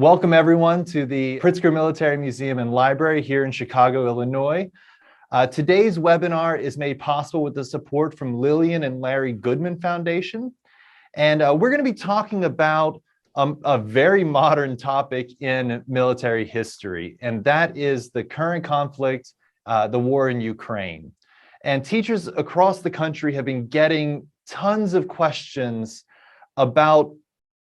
Welcome everyone to the Pritzker Military Museum and Library here in Chicago, Illinois. Today's webinar is made possible with the support from Lillian and Larry Goodman Foundation. And we're going to be talking about a very modern topic in military history, and that is the current conflict, the war in Ukraine. And teachers across the country have been getting tons of questions about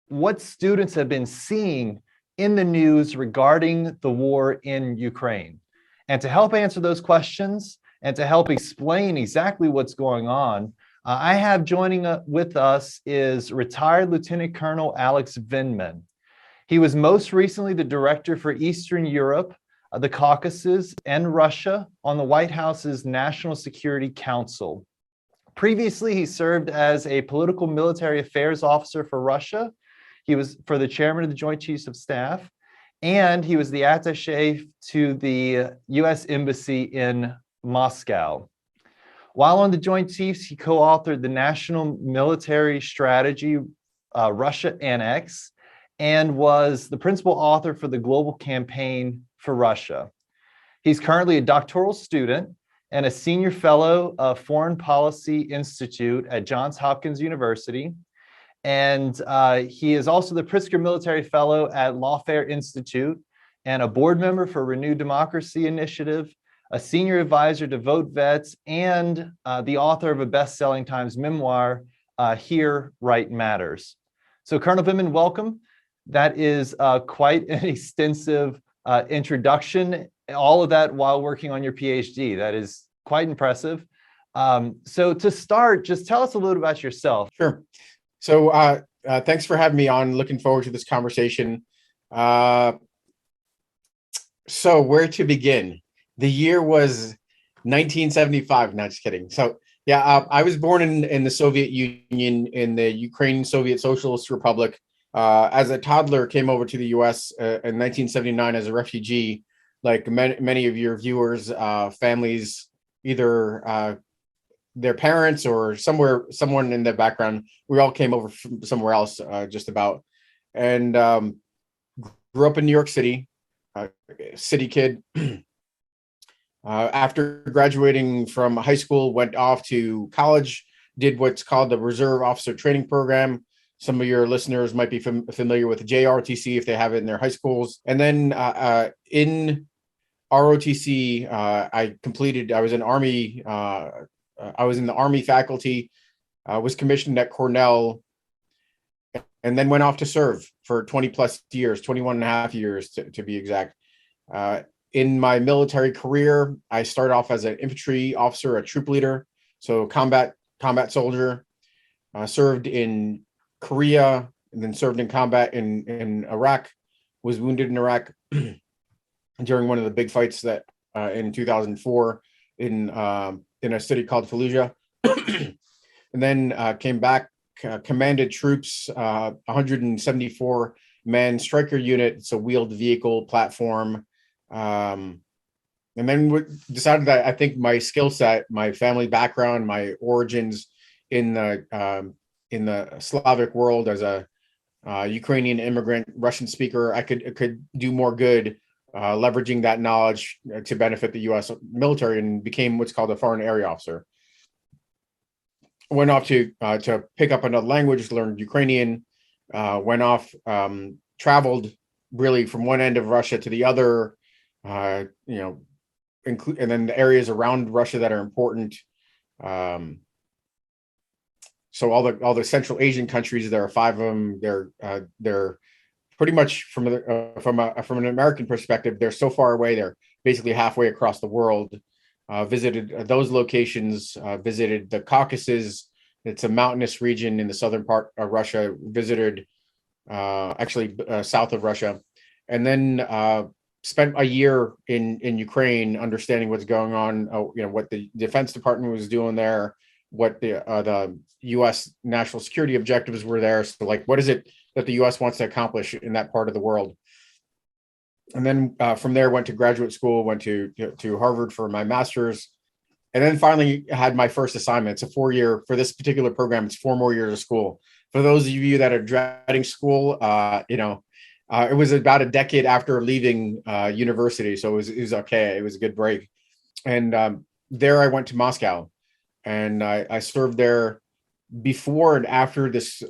what students have been seeing in the news regarding the war in Ukraine. And to help answer those questions and to help explain exactly what's going on, I have joining with us is retired Lieutenant Colonel Alex Vindman. He was most recently the director for Eastern Europe, the Caucasus, and Russia on the White House's National Security Council. Previously, he served as a political military affairs officer for Russia. He was for the chairman of the Joint Chiefs of Staff, and he was the attaché to the U.S. Embassy in Moscow. While on the Joint Chiefs, he co-authored the National Military Strategy, Russia Annex, and was the principal author for the Global Campaign for Russia. He's currently a doctoral student and a senior fellow of Foreign Policy Institute at Johns Hopkins University. And he is also the Pritzker Military Fellow at Lawfare Institute and a board member for Renewed Democracy Initiative, a senior advisor to Vote Vets, and the author of a best-selling Times memoir, Here, Right Matters. So Colonel Vindman, welcome. That is quite an extensive introduction, all of that while working on your PhD. That is quite impressive. So to start, just tell us a little about yourself. Sure. So thanks for having me on. Looking forward to this conversation. So where to begin? The year was 1975. Not just kidding. So yeah, I was born in the Soviet Union, in the Ukraine Soviet Socialist Republic. As a toddler, came over to the U.S. In 1979 as a refugee. Like many of your viewers, families either their parents or someone in their background, we all came over from somewhere else, just about, and grew up in New York City, city kid. After graduating from high school, went off to college, did what's called the Reserve Officer Training Program. Some of your listeners might be familiar with the JROTC if they have it in their high schools. And then in ROTC, I was in the Army faculty, was commissioned at Cornell, and then went off to serve for 20 plus years, 21 and a half years to be exact. In my military career, I started off as an infantry officer, a troop leader, so combat soldier, served in Korea, and then served in combat in Iraq, was wounded in Iraq during one of the big fights that in 2004 in a city called Fallujah, and then came back, commanded troops, 174-man Stryker unit. It's a wheeled vehicle platform. And then decided that I think my skill set, my family background, my origins in the Slavic world as a Ukrainian immigrant, Russian speaker, I could do more good leveraging that knowledge to benefit the U.S. military, and became what's called a foreign area officer. Went off to pick up another language, learned Ukrainian, went off, traveled really from one end of Russia to the other, and then the areas around Russia that are important. So all the Central Asian countries, there are 5 of them. They're pretty much from an American perspective, they're so far away. They're basically halfway across the world. Visited those locations. Visited the Caucasus. It's a mountainous region in the southern part of Russia. Visited south of Russia, and then spent a year in Ukraine, understanding what's going on. What the Defense Department was doing there, what the U.S. national security objectives were there. So, like, what is it that the U.S. wants to accomplish in that part of the world? And then from there, went to graduate school, went to Harvard for my master's, and then finally had my first assignment. It's a 4-year, for this particular program, it's 4 more years of school. For those of you that are dreading school, It was about a decade after leaving university, so it was okay. It was a good break, and there I went to Moscow, and I served there before and after this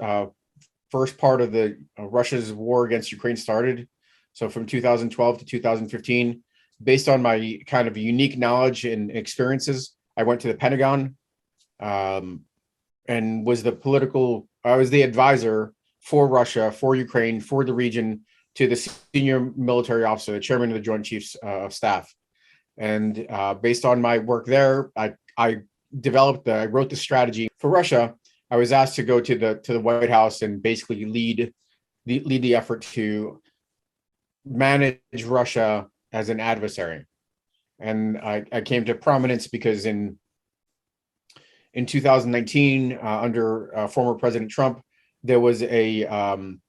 first part of the Russia's war against Ukraine started. So from 2012 to 2015, based on my kind of unique knowledge and experiences, I went to the Pentagon, and I was the advisor for Russia, for Ukraine, for the region, to the senior military officer, the chairman of the Joint Chiefs of Staff. And based on my work there, I wrote the strategy for Russia. I was asked to go to the White House and basically lead the effort to manage Russia as an adversary. And I came to prominence because in 2019, under former President Trump, there was an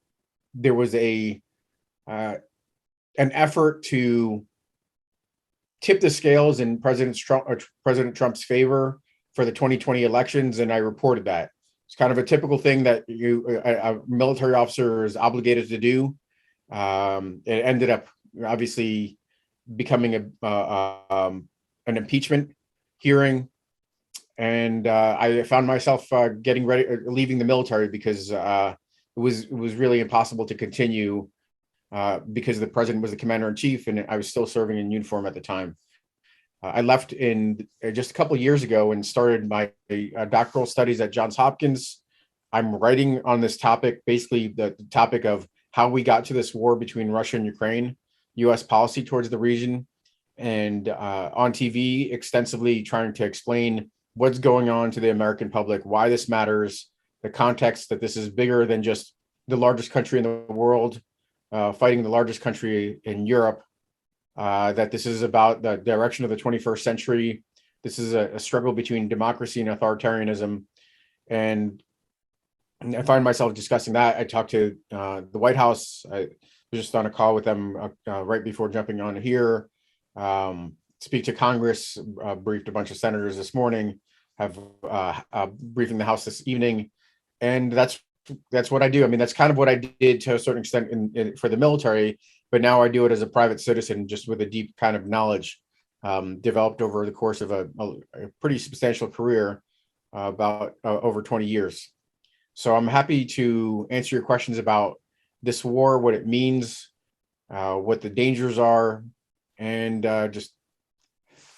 effort to tip the scales in President Trump's favor for the 2020 elections, and I reported that. It's kind of a typical thing that a military officer is obligated to do. It ended up obviously becoming an impeachment hearing, and I found myself getting ready, leaving the military because it was really impossible to continue because the president was the commander in chief, and I was still serving in uniform at the time. I left in just a couple of years ago and started my doctoral studies at Johns Hopkins. I'm writing on this topic, basically the topic of how we got to this war between Russia and Ukraine, U.S. policy towards the region, and on TV extensively trying to explain what's going on to the American public, why this matters, the context that this is bigger than just the largest country in the world fighting the largest country in Europe, that this is about the direction of the 21st century. This is a struggle between democracy and authoritarianism. And I find myself discussing that. I talked to the White House. I was just on a call with them right before jumping on here. Speak to Congress, briefed a bunch of senators this morning, have briefing the House this evening. And that's what I do. I mean, that's kind of what I did to a certain extent for the military, but now I do it as a private citizen, just with a deep kind of knowledge developed over the course of a pretty substantial career, about over 20 years. So I'm happy to answer your questions about this war, what it means, what the dangers are, and just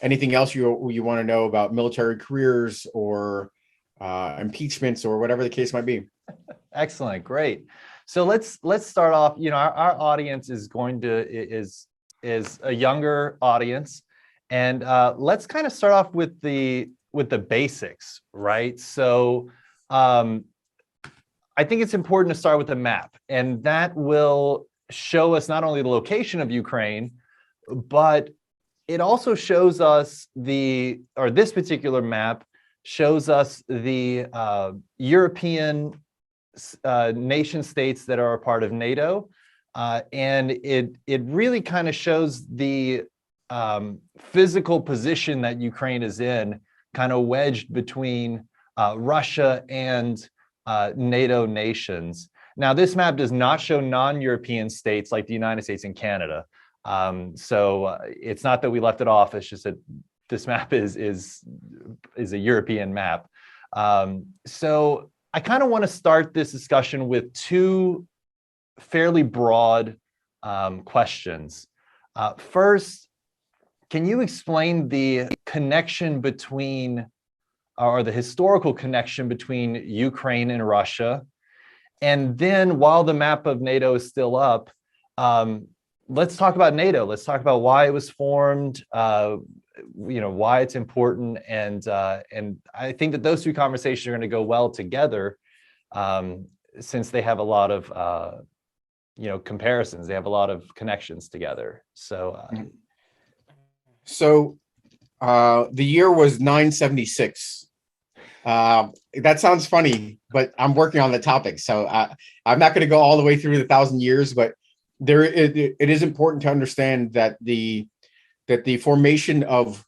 anything else you want to know about military careers or impeachments or whatever the case might be. Excellent, great. So let's start off. You know, our audience is a younger audience, and let's kind of start off with the basics, right? So I think it's important to start with a map, and that will show us not only the location of Ukraine, but it also shows us this particular map shows us the European nation states that are a part of NATO, and it really kind of shows the physical position that Ukraine is in, kind of wedged between Russia and NATO nations. Now, this map does not show non-European states like the United States and Canada. So it's not that we left it off. It's just that this map is a European map. So I kind of want to start this discussion with two fairly broad questions. First, can you explain the connection between, or the historical connection between Ukraine and Russia? And then while the map of NATO is still up, let's talk about NATO. Let's talk about why it was formed, why it's important. And I think that those two conversations are going to go well together, since they have a lot of, comparisons. They have a lot of connections together. So the year was 976. That sounds funny, but I'm working on the topic. So I'm not going to go all the way through the 1,000 years, but it is important to understand that the formation of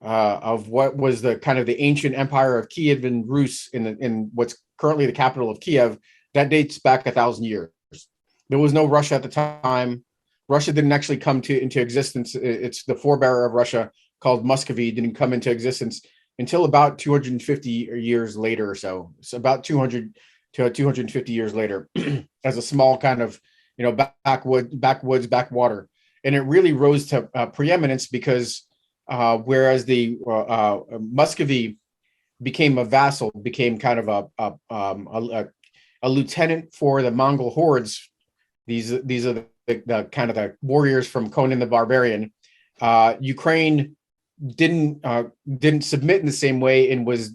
what was the kind of the ancient empire of Kiev and Rus in what's currently the capital of Kiev, that dates back 1,000 years. There was no Russia at the time. Russia didn't actually come into existence. It's the forebearer of Russia called Muscovy didn't come into existence until about 250 years later or so. So about 200 to 250 years later, as a small kind of, backwoods, backwater. And it really rose to preeminence because whereas the Muscovy became a vassal, became kind of a lieutenant for the Mongol hordes. These are the kind of the warriors from Conan the Barbarian. Ukraine didn't submit in the same way and was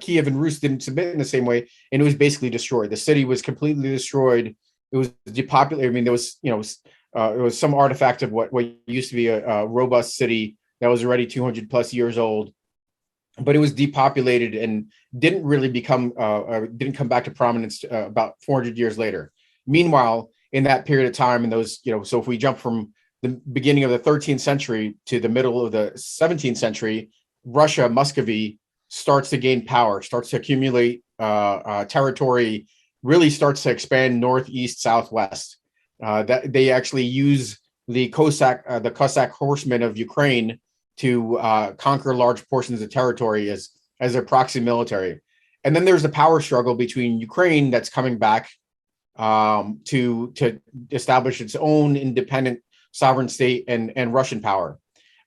Kiev and Rus didn't submit in the same way, and it was basically destroyed. The city was completely destroyed. It was depopulated. I mean, there was it was some artifact of what used to be a robust city that was already 200 plus years old, but it was depopulated and didn't really didn't come back to prominence about 400 years later. Meanwhile, in that period of time, and those, so if we jump from the beginning of the 13th century to the middle of the 17th century, Russia, Muscovy, starts to gain power, starts to accumulate territory, really starts to expand northeast, southwest. That they actually use the Cossack horsemen of Ukraine to conquer large portions of territory as their proxy military. And then there's the power struggle between Ukraine that's coming back to establish its own independent sovereign state and Russian power.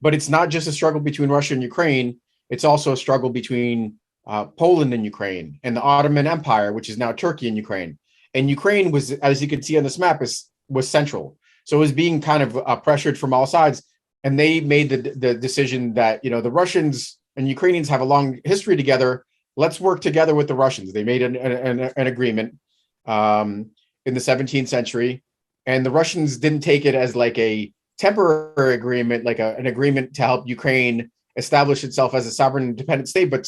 But it's not just a struggle between Russia and Ukraine. It's also a struggle between Poland and Ukraine and the Ottoman Empire, which is now Turkey and Ukraine. And Ukraine was, as you can see on this map, was central. So it was being kind of pressured from all sides. And they made the decision that, the Russians and Ukrainians have a long history together. Let's work together with the Russians. They made an agreement in the 17th century. And the Russians didn't take it as like a temporary agreement, like an agreement to help Ukraine establish itself as a sovereign independent state. But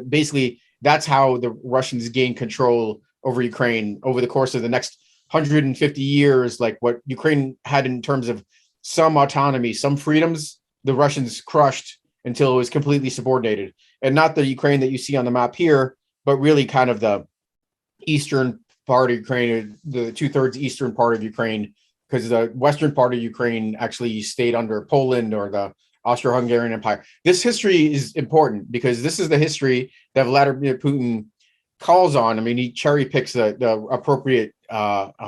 basically, that's how the Russians gained control over Ukraine over the course of the next 150 years. Like what Ukraine had in terms of some autonomy, some freedoms, the Russians crushed until it was completely subordinated. And not the Ukraine that you see on the map here, but really kind of the eastern part of Ukraine, the 2/3 eastern part of Ukraine, because the western part of Ukraine actually stayed under Poland or the Austro-Hungarian Empire. This history is important because this is the history that Vladimir Putin calls on. I mean, he cherry picks the appropriate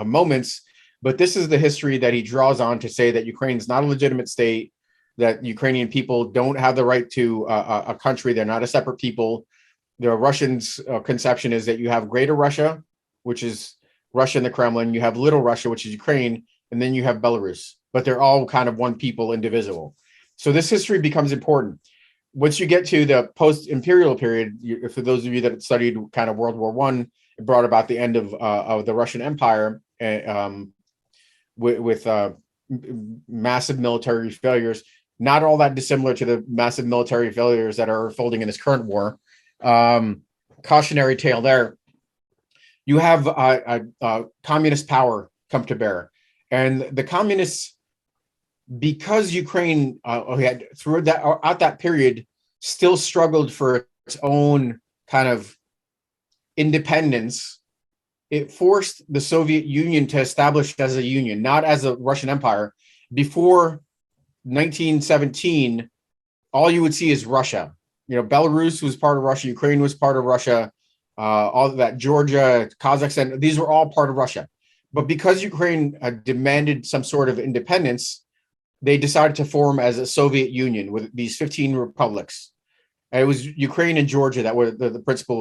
moments, but this is the history that he draws on to say that Ukraine is not a legitimate state, that Ukrainian people don't have the right to a country. They're not a separate people. The Russians' conception is that you have Greater Russia, which is Russia and the Kremlin. You have Little Russia, which is Ukraine, and then you have Belarus. But they're all kind of one people, indivisible. So this history becomes important. Once you get to the post-imperial period, for those of you that studied kind of World War I, it brought about the end of the Russian Empire with massive military failures. Not all that dissimilar to the massive military failures that are unfolding in this current war. Cautionary tale there. You have communist power come to bear. And the communists, because Ukraine had throughout that period still struggled for its own kind of independence, it forced the Soviet Union to establish as a union, not as a Russian Empire. Before 1917, all you would see is Russia. Belarus was part of Russia, Ukraine was part of Russia, all of that, Georgia, Kazakhstan, these were all part of Russia. But because Ukraine demanded some sort of independence, they decided to form as a Soviet Union with these 15 republics. And it was Ukraine and Georgia that were the principal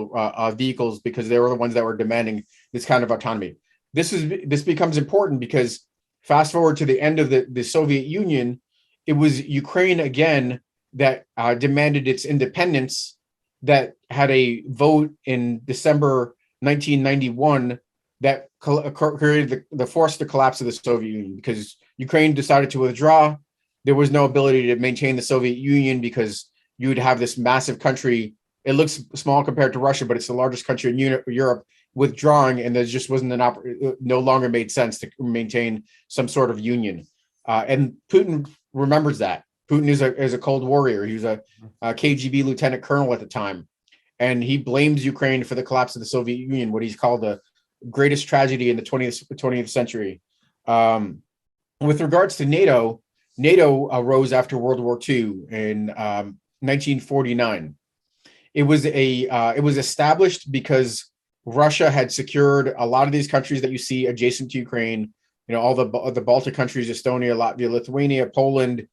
vehicles because they were the ones that were demanding this kind of autonomy. This becomes important because fast forward to the end of the Soviet Union, it was Ukraine again that demanded its independence, that had a vote in December 1991 that created the forced the collapse of the Soviet Union because Ukraine decided to withdraw. There was no ability to maintain the Soviet Union because you would have this massive country. It looks small compared to Russia, but it's the largest country in Europe withdrawing, and there just wasn't no longer made sense to maintain some sort of union. And Putin remembers that. Putin is a cold warrior. He was a KGB lieutenant colonel at the time, and he blames Ukraine for the collapse of the Soviet Union, what he's called greatest tragedy in the 20th century. With regards to NATO, NATO arose after World War II in 1949. It was established because Russia had secured a lot of these countries that you see adjacent to Ukraine. All the Baltic countries, Estonia, Latvia, Lithuania, Poland,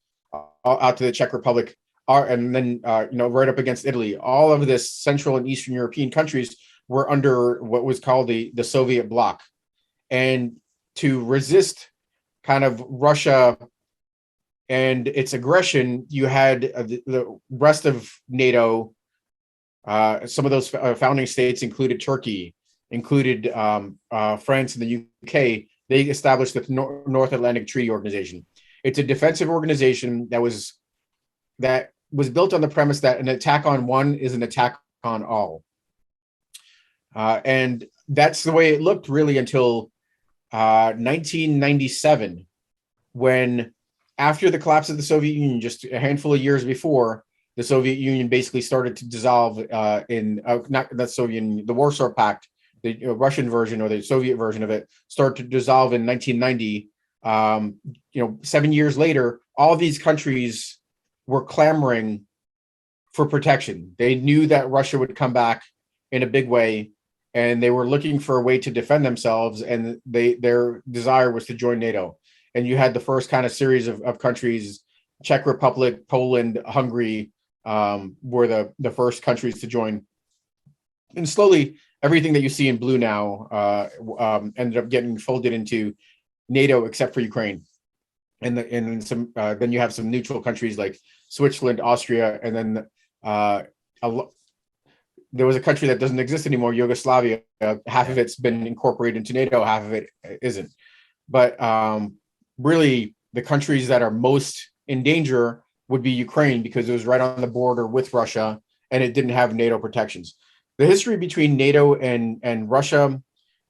out to the Czech Republic, and then right up against Italy. All of this Central and Eastern European countries were under what was called the Soviet bloc, and to resist kind of Russia and its aggression, you had the rest of NATO. Some of those founding states included Turkey, included France and the UK. They established the North Atlantic Treaty Organization. It's a defensive organization that was built on the premise that an attack on one is an attack on all. And that's the way it looked really until 1997, when after the collapse of the Soviet Union, just a handful of years before, the Soviet Union basically started to dissolve the Warsaw Pact, the Russian version or the Soviet version of it, started to dissolve in 1990. 7 years later, all these countries were clamoring for protection. They knew that Russia would come back in a big way, and they were looking for a way to defend themselves, and their desire was to join NATO. And you had the first kind of series of countries, Czech Republic, Poland, Hungary, were the first countries to join. And slowly, everything that you see in blue now ended up getting folded into NATO, except for Ukraine. And then you have some neutral countries like Switzerland, Austria, and then there was a country that doesn't exist anymore, Yugoslavia. Half of it's been incorporated into NATO, half of it isn't. But really, the countries that are most in danger would be Ukraine, because it was right on the border with Russia and it didn't have NATO protections. The history between NATO and Russia,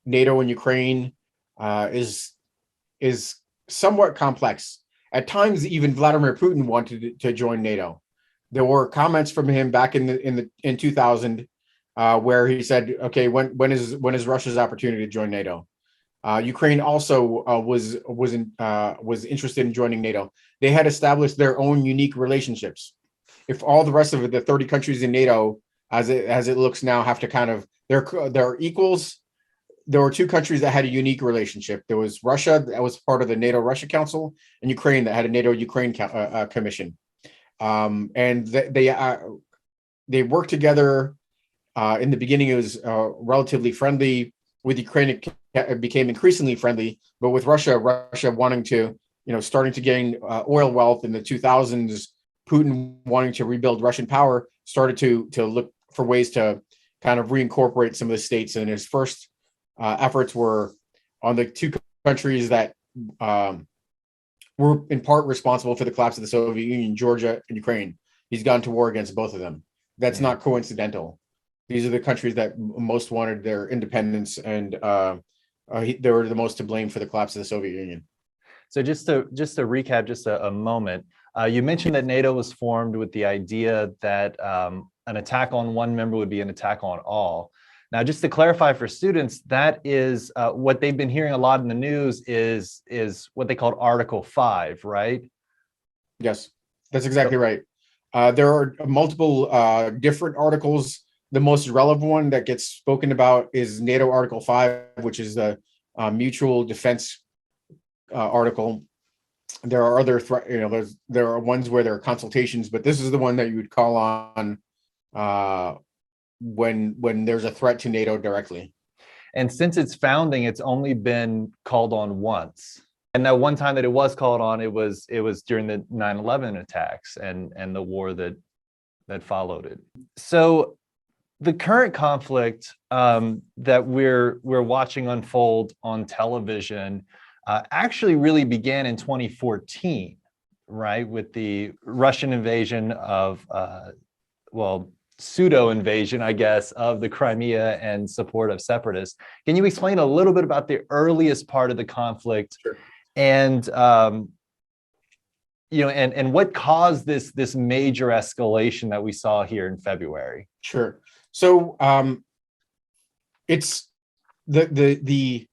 NATO and Ukraine, is somewhat complex. At times, even Vladimir Putin wanted to join NATO. There were comments from him back in 2000 where he said, "Okay, when is Russia's opportunity to join NATO?" Ukraine also was interested in joining NATO. They had established their own unique relationships. If all the rest of the 30 countries in NATO, as it looks now, have to kind of they're equals, there were two countries that had a unique relationship. There was Russia, that was part of the NATO-Russia Council, and Ukraine, that had a NATO-Ukraine Commission. And they worked together. In the beginning, it was relatively friendly. With Ukraine, it became increasingly friendly. But with Russia wanting to, starting to gain oil wealth in the 2000s, Putin wanting to rebuild Russian power, started to look for ways to kind of reincorporate some of the states. And his first efforts were on the two countries that were in part responsible for the collapse of the Soviet Union, Georgia and Ukraine. He's gone to war against both of them. That's not coincidental. These are the countries that most wanted their independence, and they were the most to blame for the collapse of the Soviet Union. So just to recap just a moment, you mentioned that NATO was formed with the idea that an attack on one member would be an attack on all. Now, just to clarify for students, that is what they've been hearing a lot in the news is what they called Article 5, right? Yes, that's exactly right. There are multiple different articles. The most relevant one that gets spoken about is NATO Article 5, which is the mutual defense article. There are other there are ones where there are consultations, but this is the one that you would call on when there's a threat to NATO directly. And since its founding, it's only been called on once. And that one time that it was called on, it was during the 9/11 attacks and the war that followed it. So the current conflict that we're watching unfold on television actually really began in 2014, right, with the Russian invasion of, pseudo invasion, I guess, of the Crimea and support of separatists. Can you explain a little bit about the earliest part of the conflict? Sure. And and what caused this major escalation that we saw here in February? Sure. So it's the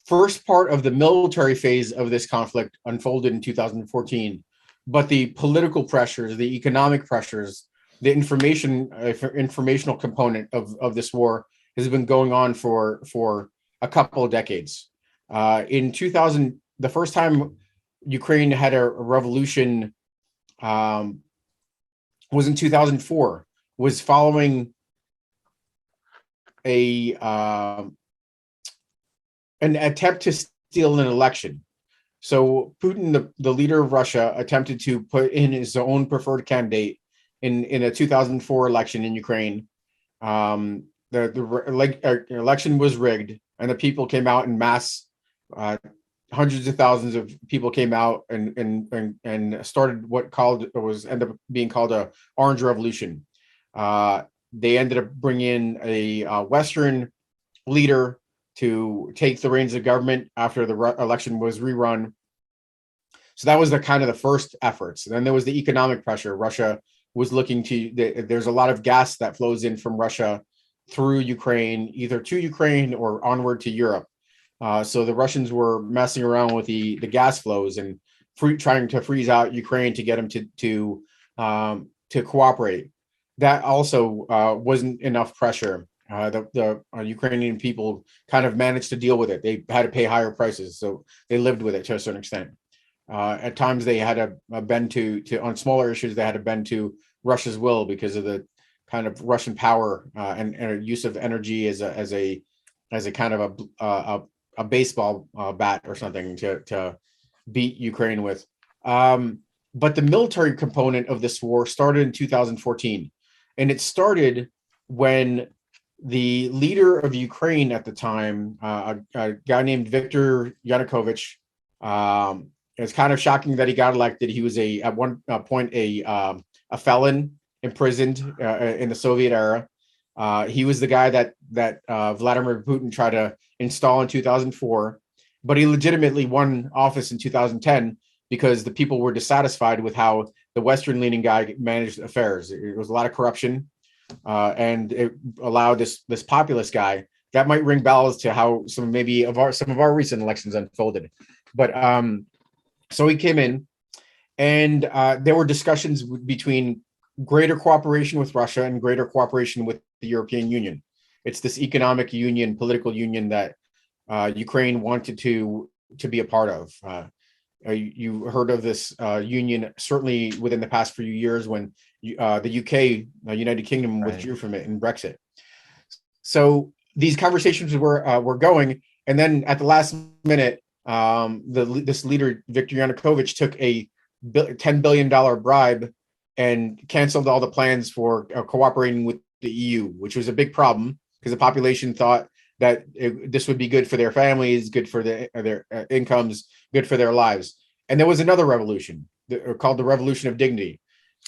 first part of the military phase of this conflict unfolded in 2014, but the political pressures, the economic pressures, the informational component of this war has been going on for a couple of decades. In 2000, the first time Ukraine had a revolution was in 2004, was following an attempt to steal an election. So Putin, the leader of Russia, attempted to put in his own preferred candidate in a 2004 election in Ukraine. The election was rigged, and the people came out in mass. Hundreds of thousands of people came out and started what ended up being called a Orange Revolution. They ended up bringing in a Western leader to take the reins of government after the election was rerun. So that was the kind of the first efforts. And then there was the economic pressure. Russia was looking to, there's a lot of gas that flows in from Russia through Ukraine, either to Ukraine or onward to Europe. So the Russians were messing around with the gas flows and trying to freeze out Ukraine to get them to cooperate. That also wasn't enough pressure. The Ukrainian people kind of managed to deal with it. They had to pay higher prices, so they lived with it to a certain extent. At times, they had to bend to on smaller issues. They had to bend to Russia's will because of the kind of Russian power and use of energy as a kind of a baseball bat or something to beat Ukraine with. But the military component of this war started in 2014, and it started when the leader of Ukraine at the time, a guy named Viktor Yanukovych, it's kind of shocking that he got elected. He was at one point a felon imprisoned in the Soviet era. He was the guy that Vladimir Putin tried to install in 2004, but he legitimately won office in 2010 because the people were dissatisfied with how the Western-leaning guy managed affairs. There was a lot of corruption. And it allowed this populist guy, that might ring bells to how some of our recent elections unfolded. But so he came in, and there were discussions between greater cooperation with Russia and greater cooperation with the European Union. It's this economic union, political union that Ukraine wanted to be a part of. You heard of this union certainly within the past few years when the UK, United Kingdom, withdrew from it in Brexit. So these conversations were going, and then at the last minute, this leader Viktor Yanukovych took a $10 billion bribe and canceled all the plans for cooperating with the EU, which was a big problem because the population thought that this would be good for their families, good for their incomes, good for their lives. And there was another revolution called the Revolution of Dignity.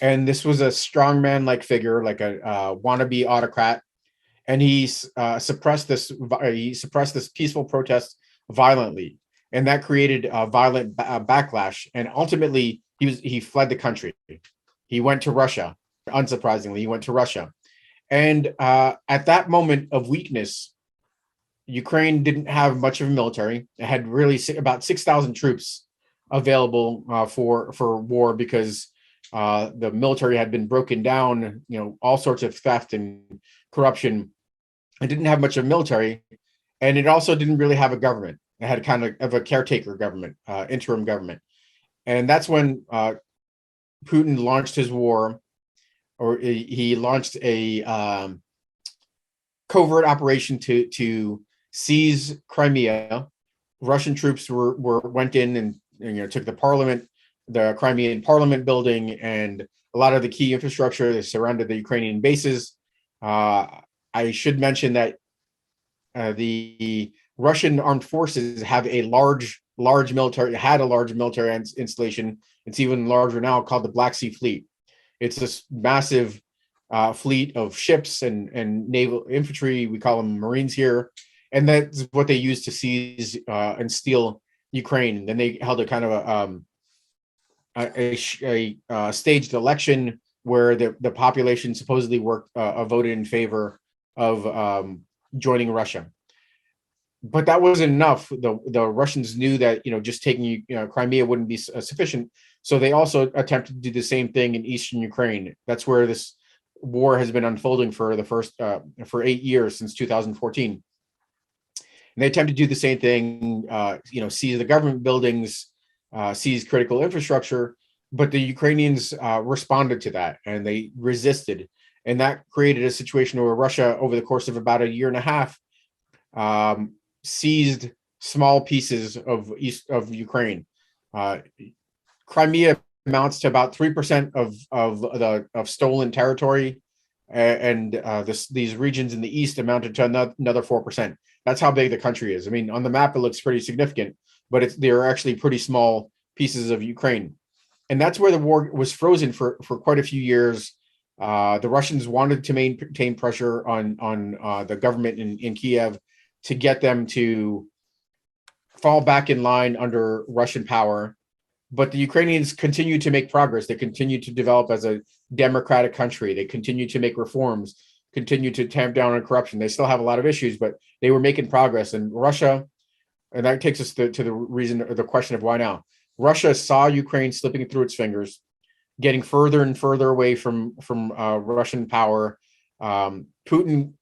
And this was a strongman-like figure, like a wannabe autocrat. And he suppressed this peaceful protest violently. And that created a violent backlash. And ultimately, he fled the country. He went to Russia. Unsurprisingly, he went to Russia. And at that moment of weakness, Ukraine didn't have much of a military. It had really about 6,000 troops available for war because the military had been broken down, all sorts of theft and corruption. It didn't have much of a military, and it also didn't really have a government. It had kind of a caretaker government, interim government. And that's when Putin launched his war, or he launched a covert operation to seize Crimea. Russian troops went in and took the Crimean Parliament building, and a lot of the key infrastructure that surrounded the Ukrainian bases. I should mention that the Russian armed forces have a large military installation. It's even larger now, called the Black Sea Fleet. It's this massive fleet of ships and naval infantry. We call them Marines here. And that's what they used to seize and steal Ukraine. And then they held a kind of a staged election where the population supposedly voted in favor of joining Russia. but that wasn't enough. The Russians knew that just taking Crimea wouldn't be sufficient, so they also attempted to do the same thing in eastern Ukraine. That's where this war has been unfolding for the first for 8 years since 2014. And they attempt to do the same thing, seize the government buildings, seize critical infrastructure, but the Ukrainians responded to that and they resisted. And that created a situation where Russia, over the course of about a year and a half, seized small pieces of east of Ukraine. Crimea amounts to about 3% of stolen territory, and these regions in the east amounted to another 4%. That's how big the country is. I mean, on the map it looks pretty significant, but they're actually pretty small pieces of Ukraine, and that's where the war was frozen for quite a few years. The Russians wanted to maintain pressure on the government in Kiev to get them to fall back in line under Russian power. But the Ukrainians continue to make progress. They continue to develop as a democratic country. They continue to make reforms, continue to tamp down on corruption. They still have a lot of issues, but they were making progress. And Russia, and that takes us to the reason, or the question of why now. Russia saw Ukraine slipping through its fingers, getting further and further away from Russian power. Putin,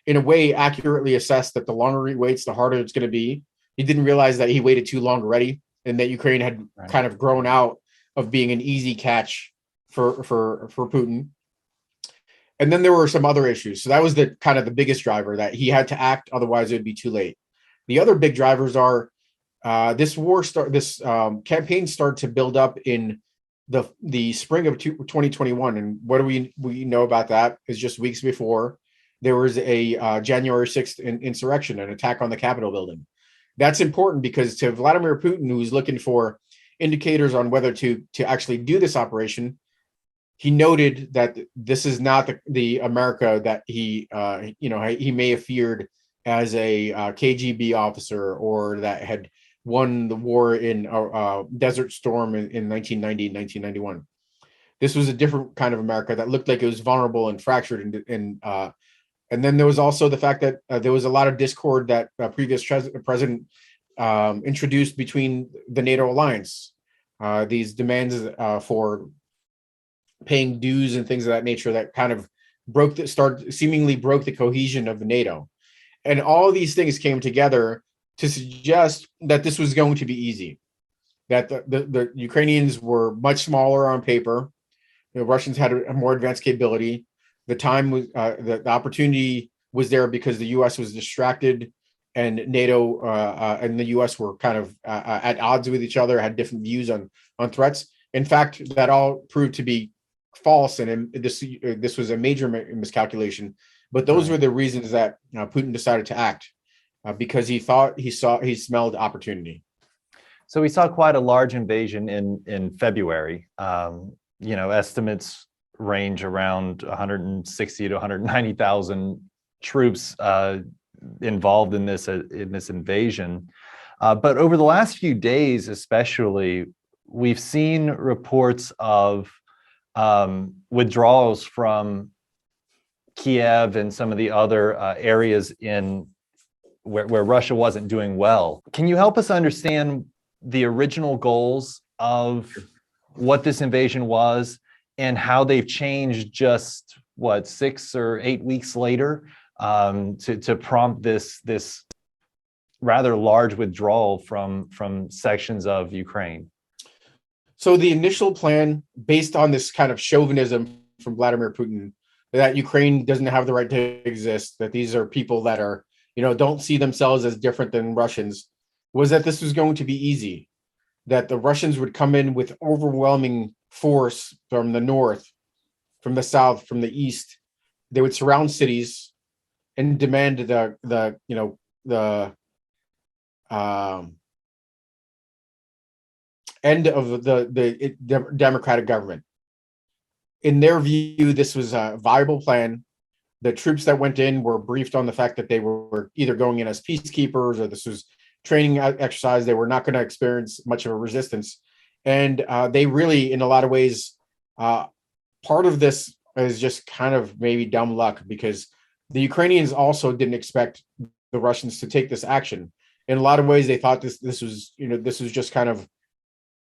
in a way, accurately assessed that the longer he waits, the harder it's going to be. He didn't realize that he waited too long already, and that Ukraine had kind of grown out of being an easy catch for Putin. And then there were some other issues. So that was the kind of the biggest driver, that he had to act, otherwise it would be too late. The other big drivers are this campaign started to build up in the spring of 2021. And what do we know about that is just weeks before there was a January 6th insurrection, an attack on the Capitol building. That's important because to Vladimir Putin, who's looking for indicators on whether to actually do this operation, he noted that this is not the America that he may have feared as a KGB officer, or that had won the war in Desert Storm in 1990 and 1991. This was a different kind of America that looked like it was vulnerable and fractured. And then there was also the fact that there was a lot of discord that previous president introduced between the NATO alliance. These demands for paying dues and things of that nature that kind of seemingly broke the cohesion of the NATO. And all of these things came together to suggest that this was going to be easy, that the Ukrainians were much smaller on paper. The Russians had a more advanced capability. The time was the opportunity was there because the U.S. was distracted, and NATO and the U.S. were kind of at odds with each other, had different views on threats. In fact, that all proved to be false, and this was a major miscalculation. But those were the reasons that Putin decided to act, because he thought he smelled opportunity. So we saw quite a large invasion in February. Estimates range around 160 to 190,000 troops involved in this invasion. But over the last few days, especially, we've seen reports of withdrawals from Kiev and some of the other areas where Russia wasn't doing well. Can you help us understand the original goals of what this invasion was, and how they've changed just 6 or 8 weeks later to prompt this rather large withdrawal from sections of Ukraine? So the initial plan, based on this kind of chauvinism from Vladimir Putin, that Ukraine doesn't have the right to exist, that these are people that are, don't see themselves as different than Russians, was that this was going to be easy, that the Russians would come in with overwhelming force from the north, from the south, from the east. They would surround cities and demand the end of the democratic government. In their view, this was a viable plan. The troops that went in were briefed on the fact that they were either going in as peacekeepers, or this was training exercise. They were not going to experience much of a resistance. And they really, in a lot of ways, part of this is just kind of maybe dumb luck, because the Ukrainians also didn't expect the Russians to take this action. In a lot of ways, they thought this was, this was just kind of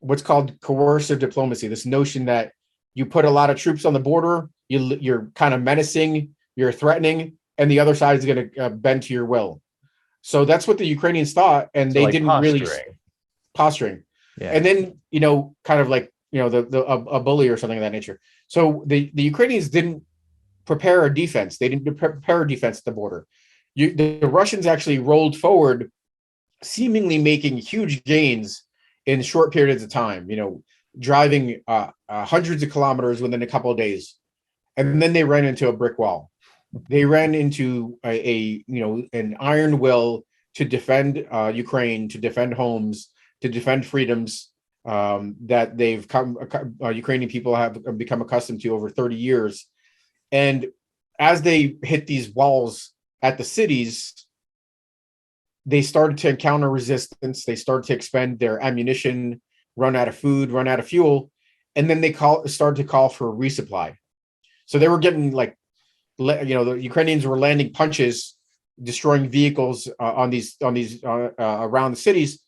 what's called coercive diplomacy. This notion that you put a lot of troops on the border, you're kind of menacing, you're threatening, and the other side is going to bend to your will. So that's what the Ukrainians thought, and they didn't really posturing. Yeah. And then, kind of like, a bully or something of that nature. So the Ukrainians didn't prepare a defense. They didn't prepare a defense at the border. The Russians actually rolled forward, seemingly making huge gains in short periods of time, driving hundreds of kilometers within a couple of days. And then they ran into a brick wall. They ran into an iron will to defend Ukraine, to defend homes, to defend freedoms that they've Ukrainian people have become accustomed to over 30 years. And as they hit these walls at the cities, they started to encounter resistance. They started to expend their ammunition, run out of food, run out of fuel, and then they started to call for a resupply. So they were getting the Ukrainians were landing punches, destroying vehicles on these around the cities.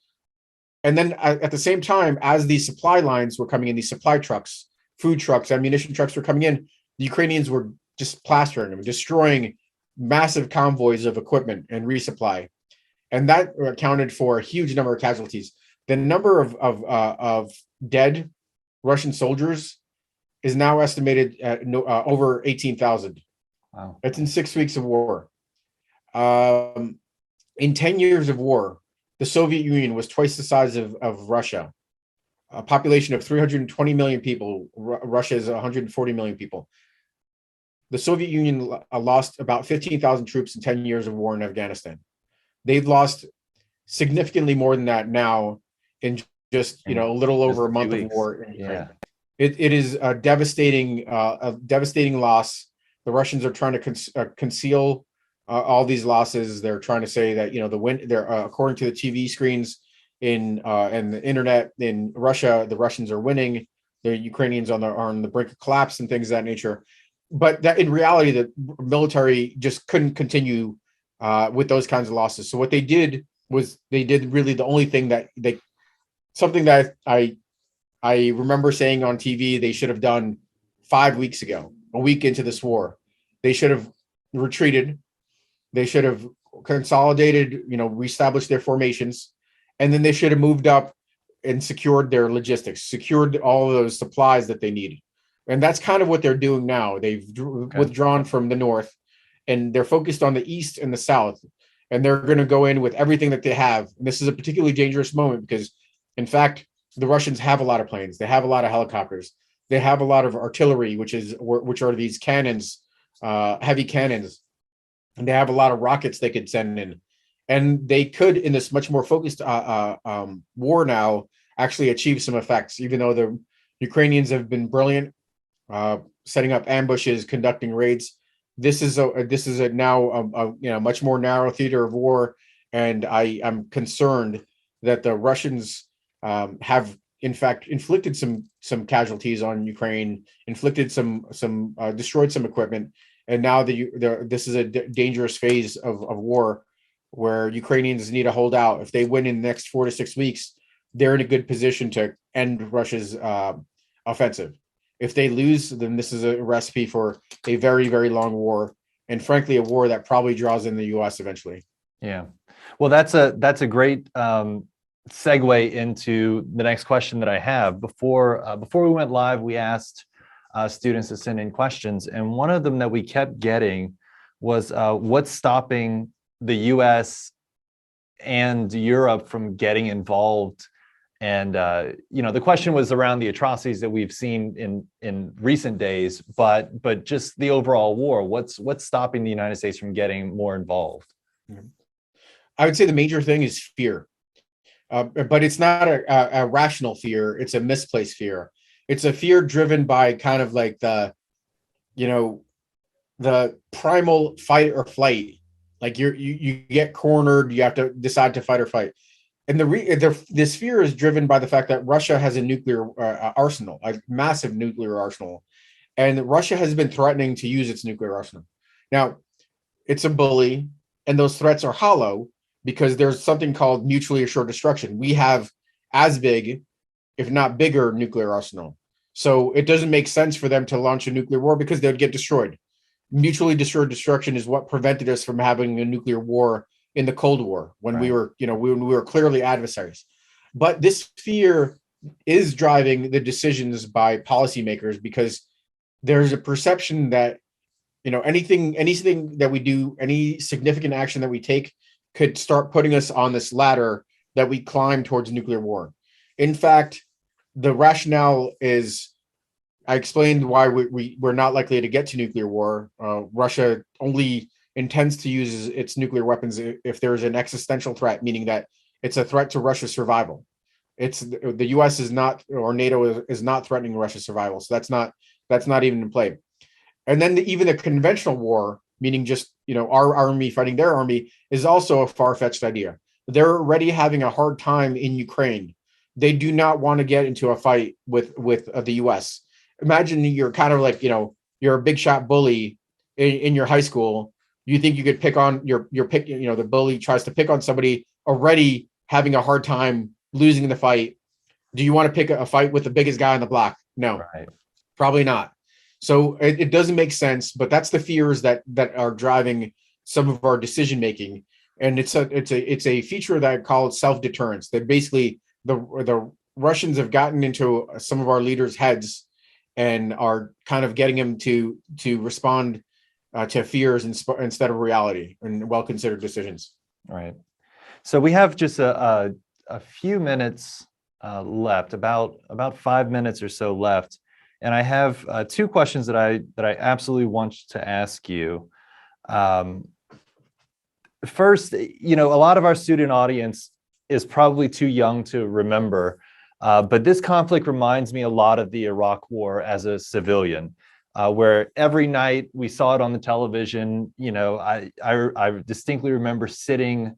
And then at the same time, as these supply lines were coming in, these supply trucks, food trucks, ammunition trucks were coming in, the Ukrainians were just plastering them, destroying massive convoys of equipment and resupply. And that accounted for a huge number of casualties. The number of dead Russian soldiers is now estimated at over 18,000. Wow. That's in 6 weeks of war. In 10 years of war, the Soviet Union was twice the size of Russia. A population of 320 million people. Russia is 140 million people. The Soviet Union lost about 15,000 troops in 10 years of war in Afghanistan. They've lost significantly more than that now in just a little over a month of war in Ukraine. Yeah. It is a devastating loss. The Russians are trying to conceal all these losses. They're trying to say that they're according to the TV screens and the internet in Russia, the Russians are winning. The Ukrainians are on the brink of collapse and things of that nature. But that in reality, the military just couldn't continue with those kinds of losses. So what they did was they did really the only thing something that I remember saying on TV they should have done 5 weeks ago, a week into this war. They should have retreated. They should have consolidated, reestablished their formations, and then they should have moved up and secured their logistics, secured all of those supplies that they need. And that's kind of what they're doing now. They've withdrawn from the north, and they're focused on the east and the south, and they're going to go in with everything that they have. And this is a particularly dangerous moment because, in fact, the Russians have a lot of planes. They have a lot of helicopters. They have a lot of artillery, which are these cannons, heavy cannons. And they have a lot of rockets they could send in. And they could, in this much more focused war now, actually achieve some effects, even though the Ukrainians have been brilliant, setting up ambushes, conducting raids. This is now a much more narrow theater of war, and I am concerned that the Russians have in fact inflicted some casualties on Ukraine, inflicted some destroyed some equipment, and now this is a dangerous phase of war where Ukrainians need to hold out. If they win in the next 4 to 6 weeks, they're in a good position to end Russia's offensive. If they lose, then this is a recipe for a very, very long war, and frankly, a war that probably draws in the U.S. eventually. Yeah, well, that's a great segue into the next question that I have. Before we went live, we asked students to send in questions, and one of them that we kept getting was what's stopping the U.S. and Europe from getting involved. And the question was around the atrocities that we've seen in recent days, but just the overall war. What's stopping the United States from getting more involved? I would say the major thing is fear, but it's not a rational fear. It's a misplaced fear. It's a fear driven by kind of like the primal fight or flight. Like you get cornered, you have to decide to fight or fight. And this fear is driven by the fact that Russia has a nuclear arsenal, a massive nuclear arsenal, and Russia has been threatening to use its nuclear arsenal. Now, it's a bully, and those threats are hollow because there's something called mutually assured destruction. We have as big, if not bigger, nuclear arsenal. So it doesn't make sense for them to launch a nuclear war because they'd get destroyed. Mutually assured destruction is what prevented us from having a nuclear war in the Cold War when we were, we were clearly adversaries. But this fear is driving the decisions by policymakers because there's a perception that anything that we do, any significant action that we take could start putting us on this ladder that we climb towards nuclear war. In fact, the rationale is, I explained why we're not likely to get to nuclear war. Russia only intends to use its nuclear weapons if there is an existential threat, meaning that it's a threat to Russia's survival. It's the U.S. is not, or NATO is not threatening Russia's survival, so that's not even in play. And then even the conventional war, meaning just our army fighting their army, is also a far-fetched idea. They're already having a hard time in Ukraine. They do not want to get into a fight with the U.S. Imagine you're kind of like you're a big shot bully in your high school. You think you could pick on the bully tries to pick on somebody already having a hard time losing the fight. Do you want to pick a fight with the biggest guy on the block? No, probably not. So it doesn't make sense, but that's the fears that are driving some of our decision making, and it's a feature that I call self-deterrence. That basically the Russians have gotten into some of our leaders' heads and are kind of getting them to respond to fears instead of reality and well-considered decisions. Right. So we have just a few minutes left, about 5 minutes or so left. And I have two questions that I absolutely want to ask you. First, a lot of our student audience is probably too young to remember, but this conflict reminds me a lot of the Iraq War as a civilian, where every night we saw it on the television. I distinctly remember sitting,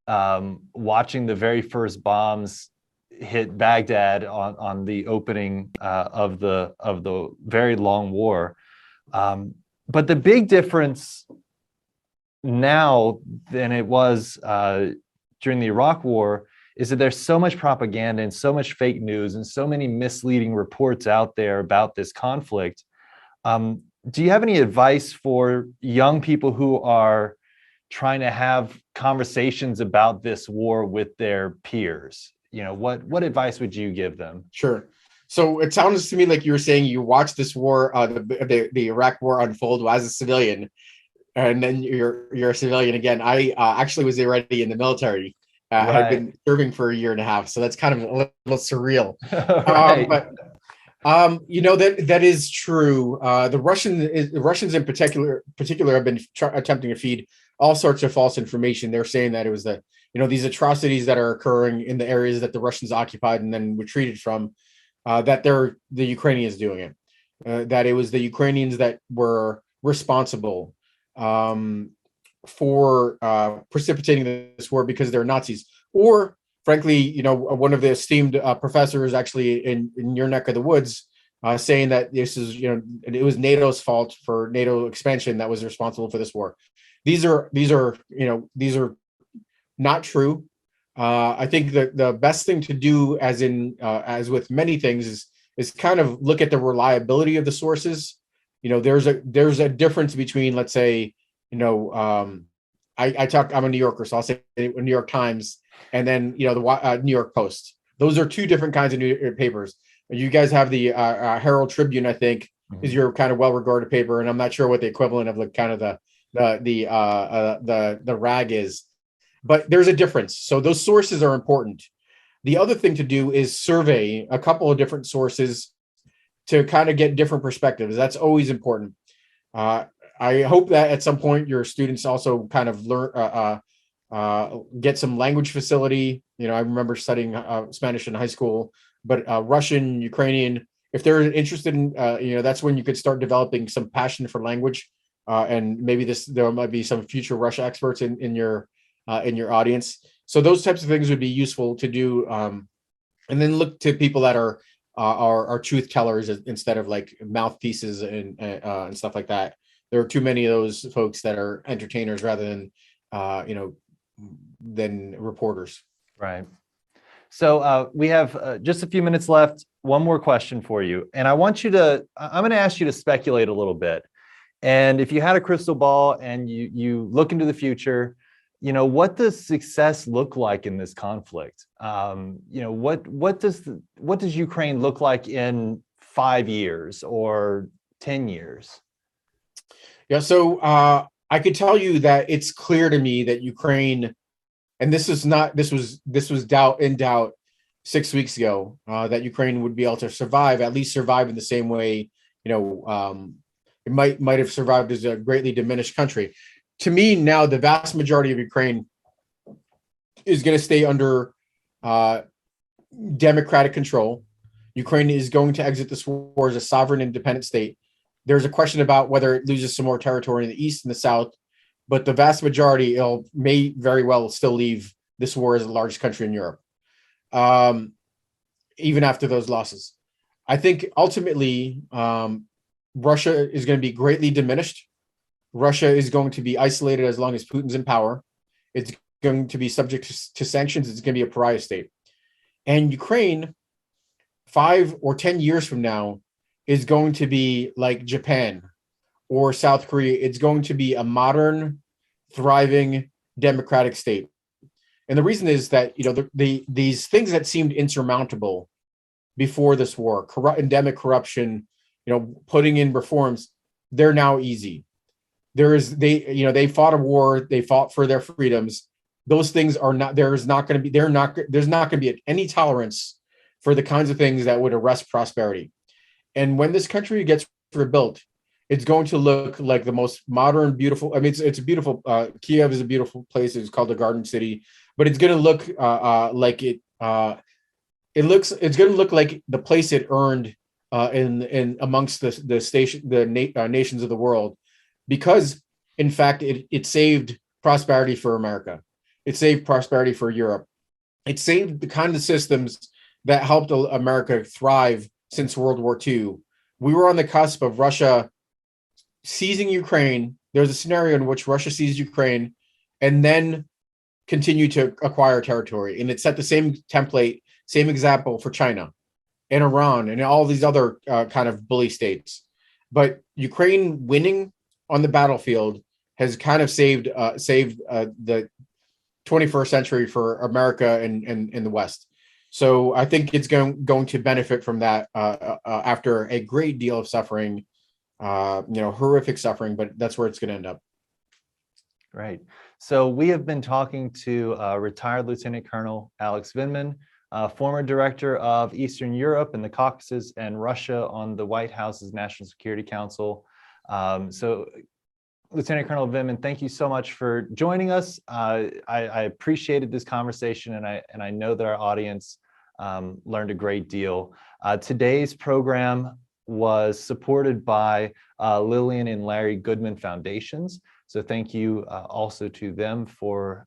watching the very first bombs hit Baghdad on the opening of the very long war. But the big difference now than it was during the Iraq War is that there's so much propaganda and so much fake news and so many misleading reports out there about this conflict. Do you have any advice for young people who are trying to have conversations about this war with their peers? What advice would you give them? Sure. So it sounds to me like you were saying you watched this war, the Iraq War unfold as a civilian, and then you're a civilian again. I actually was already in the military. I've been serving for 1.5 years, so that's kind of a little surreal. But that is true. The Russians in particular have been attempting to feed all sorts of false information. They're saying that it was these atrocities that are occurring in the areas that the Russians occupied and then retreated from, that the Ukrainians doing it, that it was the Ukrainians that were responsible for precipitating this war because they're Nazis. Or frankly, one of the esteemed professors actually in your neck of the woods saying that this is, it was NATO's fault for NATO expansion that was responsible for this war. These are not true. I think that the best thing to do, as with many things, is kind of look at the reliability of the sources. There's a difference between, let's say, I'm a New Yorker, so I'll say New York Times, and then the New York Post. Those are two different kinds of papers. You guys have the Herald Tribune, I think, is your kind of well-regarded paper, and I'm not sure what the equivalent of the rag is. But there's a difference. So those sources are important. The other thing to do is survey a couple of different sources to kind of get different perspectives. That's always important. I hope that at some point your students also kind of learn, get some language facility. I remember studying Spanish in high school, but Russian, Ukrainian, if they're interested in, that's when you could start developing some passion for language. And maybe there might be some future Russia experts in your audience. So those types of things would be useful to do, and then look to people that are truth tellers instead of like mouthpieces and stuff like that. There are too many of those folks that are entertainers rather than than reporters. Right. So we have just a few minutes left. One more question for you. And I'm going to ask you to speculate a little bit. And if you had a crystal ball and you look into the future, what does success look like in this conflict? What does Ukraine look like in 5 years or 10 years? Yeah, so I could tell you that it's clear to me that Ukraine, and this was in doubt 6 weeks ago, that Ukraine would be able to survive, at least survive in the same way, it might have survived as a greatly diminished country. To me, now the vast majority of Ukraine is going to stay under democratic control. Ukraine is going to exit this war as a sovereign, independent state. There's a question about whether it loses some more territory in the east and the south, but the vast majority may very well still leave this war as the largest country in Europe, even after those losses. I think ultimately Russia is going to be greatly diminished. Russia is going to be isolated as long as Putin's in power. It's going to be subject to sanctions. It's going to be a pariah state. And Ukraine, 5 or 10 years from now, is going to be like Japan or South Korea. It's going to be a modern, thriving, democratic state. And the reason is that these things that seemed insurmountable before this war, endemic corruption, putting in reforms, they're now easy. They fought a war, they fought for their freedoms. Those things are not. There's not going to be any tolerance for the kinds of things that would arrest prosperity. And when this country gets rebuilt, it's going to look like the most modern, beautiful. I mean, it's a beautiful. Kiev is a beautiful place. It's called the Garden City, but it's going to look like it. It's going to look like the place it earned in amongst the nations of the world, because in fact it saved prosperity for America. It saved prosperity for Europe. It saved the kind of systems that helped America thrive since World War II. We were on the cusp of Russia seizing Ukraine. There's a scenario in which Russia seized Ukraine and then continued to acquire territory. And it set the same template, same example for China and Iran and all these other kind of bully states. But Ukraine winning on the battlefield has kind of saved the 21st century for America and the West. So I think it's going to benefit from that after a great deal of suffering, horrific suffering, but that's where it's going to end up. Right. So we have been talking to retired Lieutenant Colonel Alex Vindman, former director of Eastern Europe and the Caucasus and Russia on the White House's National Security Council. So Lieutenant Colonel Vindman, thank you so much for joining us. I appreciated this conversation, and I know that our audience learned a great deal. Today's program was supported by Lillian and Larry Goodman Foundations. So thank you also to them for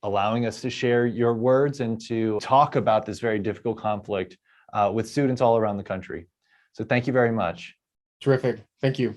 allowing us to share your words and to talk about this very difficult conflict with students all around the country. So thank you very much. Terrific. Thank you.